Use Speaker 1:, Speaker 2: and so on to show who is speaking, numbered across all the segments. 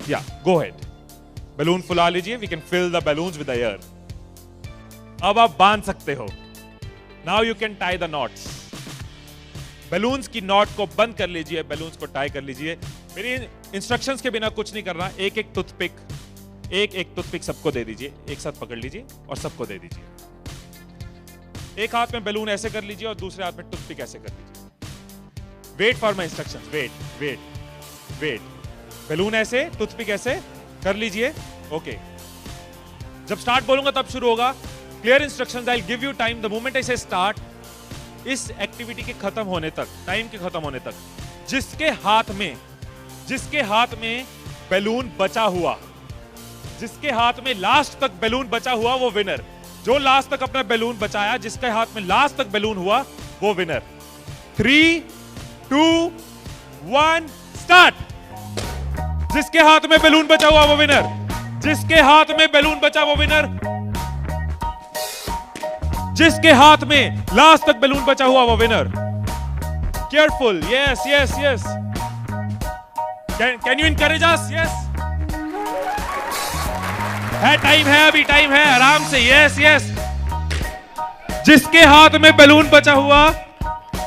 Speaker 1: या गो head, balloon फुला लीजिए, we can fill the balloons with air. अब आप बांध सकते हो। Now you can tie the knots. Balloons की नॉट को बंद कर लीजिए, बैलून्स को टाई कर लीजिए। मेरी इंस्ट्रक्शंस के बिना कुछ नहीं करना। एक एक टूथपिक सबको दे दीजिए, एक साथ पकड़ लीजिए और सबको दे दीजिए। एक हाथ में बैलून ऐसे कर लीजिए और दूसरे हाथ में टूथपिक ऐसे कर लीजिए। Wait for my instructions, wait. Balloon ऐसे, टूथपिक ऐसे कर लीजिए। ओके, जब स्टार्ट बोलूंगा तब शुरू होगा। Clear instructions, I will give you time the moment I से स्टार्ट। इस एक्टिविटी के खत्म होने तक, टाइम के खत्म होने तक, जिसके हाथ में बैलून बचा हुआ, जिसके हाथ में लास्ट तक बैलून बचा हुआ, वो विनर। जो लास्ट तक अपना बैलून बचाया, जिसके हाथ में लास्ट तक बैलून हुआ, वो विनर। 3, 2, 1 स्टार्ट। जिसके हाथ में बैलून बचा हुआ वो विनर, जिसके हाथ में बैलून बचा वो विनर, जिसके हाथ में लास्ट तक बैलून बचा हुआ वो winner. Careful, yes. Can you encourage us? Yes, है, टाइम है, अभी टाइम है, आराम से। यस। जिसके हाथ में बैलून बचा हुआ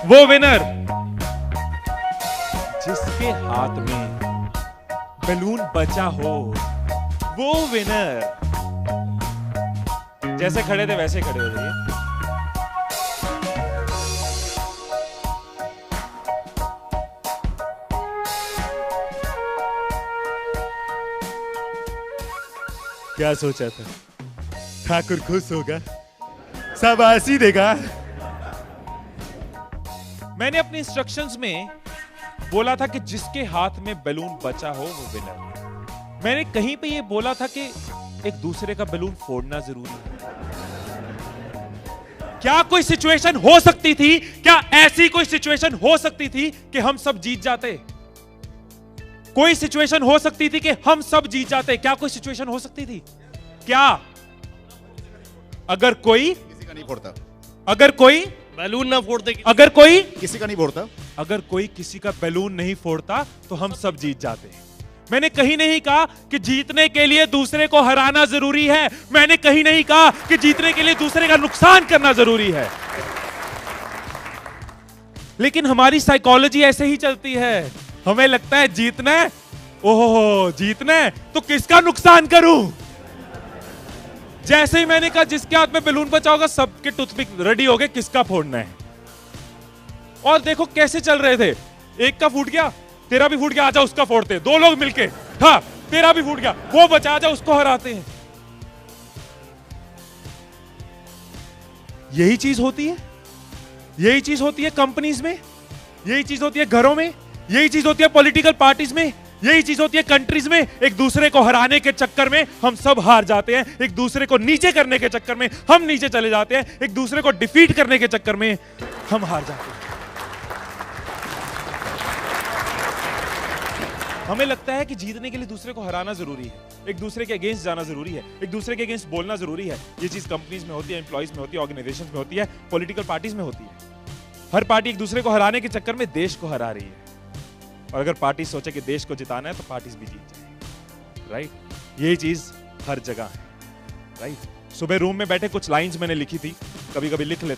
Speaker 1: वो विनर, जिसके हाथ में बैलून बचा हो वो विनर। जैसे खड़े थे वैसे खड़े हो जाइए। क्या सोचा था? ठाकुर खुश होगा, शाबाशी देगा। मैंने अपनी इंस्ट्रक्शंस में बोला था कि जिसके हाथ में बैलून बचा हो वो विनर। मैंने कहीं पे ये बोला था कि एक दूसरे का बैलून फोड़ना जरूरी है। क्या कोई सिचुएशन हो सकती थी, क्या ऐसी कोई सिचुएशन हो सकती थी कि हम सब जीत जाते? कोई सिचुएशन हो सकती थी कि हम सब जीत जाते? क्या कोई सिचुएशन हो सकती थी? क्या? अगर कोई
Speaker 2: किसी का नहीं फोड़ता,
Speaker 1: अगर कोई
Speaker 3: बैलून ना फोड़ते,
Speaker 1: अगर कोई
Speaker 2: किसी का नहीं फोड़ता,
Speaker 1: अगर कोई किसी का बैलून नहीं फोड़ता तो हम सब जीत जाते। मैंने कहीं नहीं कहा कि जीतने के लिए दूसरे को हराना जरूरी है। मैंने कहीं नहीं कहा कि जीतने के लिए दूसरे का नुकसान करना जरूरी है। लेकिन हमारी साइकोलॉजी ऐसे ही चलती है। हमें लगता है जीतना है, ओहो जीतना है तो किसका नुकसान करूं। जैसे ही मैंने कहा जिसके हाथ में बैलून बचा होगा, सबके टूथपिक रेडी हो गए, किसका फोड़ना है। और देखो कैसे चल रहे थे। एक का फूट गया, तेरा भी फूट गया, आजा उसका फोड़ते। दो लोग मिलके, हाँ तेरा भी फूट गया, वो बचा, आजा उसको हराते हैं। यही चीज होती है, यही चीज होती है कंपनीज में, यही चीज होती है घरों में, यही चीज होती है पॉलिटिकल पार्टीज में, यही चीज होती है कंट्रीज में। एक दूसरे को हराने के चक्कर में हम सब हार जाते हैं। एक दूसरे को नीचे करने के चक्कर में हम नीचे चले जाते हैं। एक दूसरे को डिफीट करने के चक्कर में हम हार जाते हैं। हमें लगता है कि जीतने के लिए दूसरे को हराना जरूरी है, एक दूसरे के अगेंस्ट जाना जरूरी है, एक दूसरे के अगेंस्ट बोलना जरूरी है। ये चीज कंपनीज में होती है, एम्प्लॉइज में होती है, ऑर्गेनाइजेशंस में होती है, पॉलिटिकल पार्टीज में होती है। हर पार्टी एक दूसरे को हराने के चक्कर में देश को हरा रही है। और अगर पार्टी सोचे कि देश को जिताना है तो पार्टीज भी जीत जाएंगी। राइट, यही चीज हर जगह है। राइट, सुबह रूम में बैठे कुछ लाइंस मैंने लिखी थी, कभी कभी लिख लेते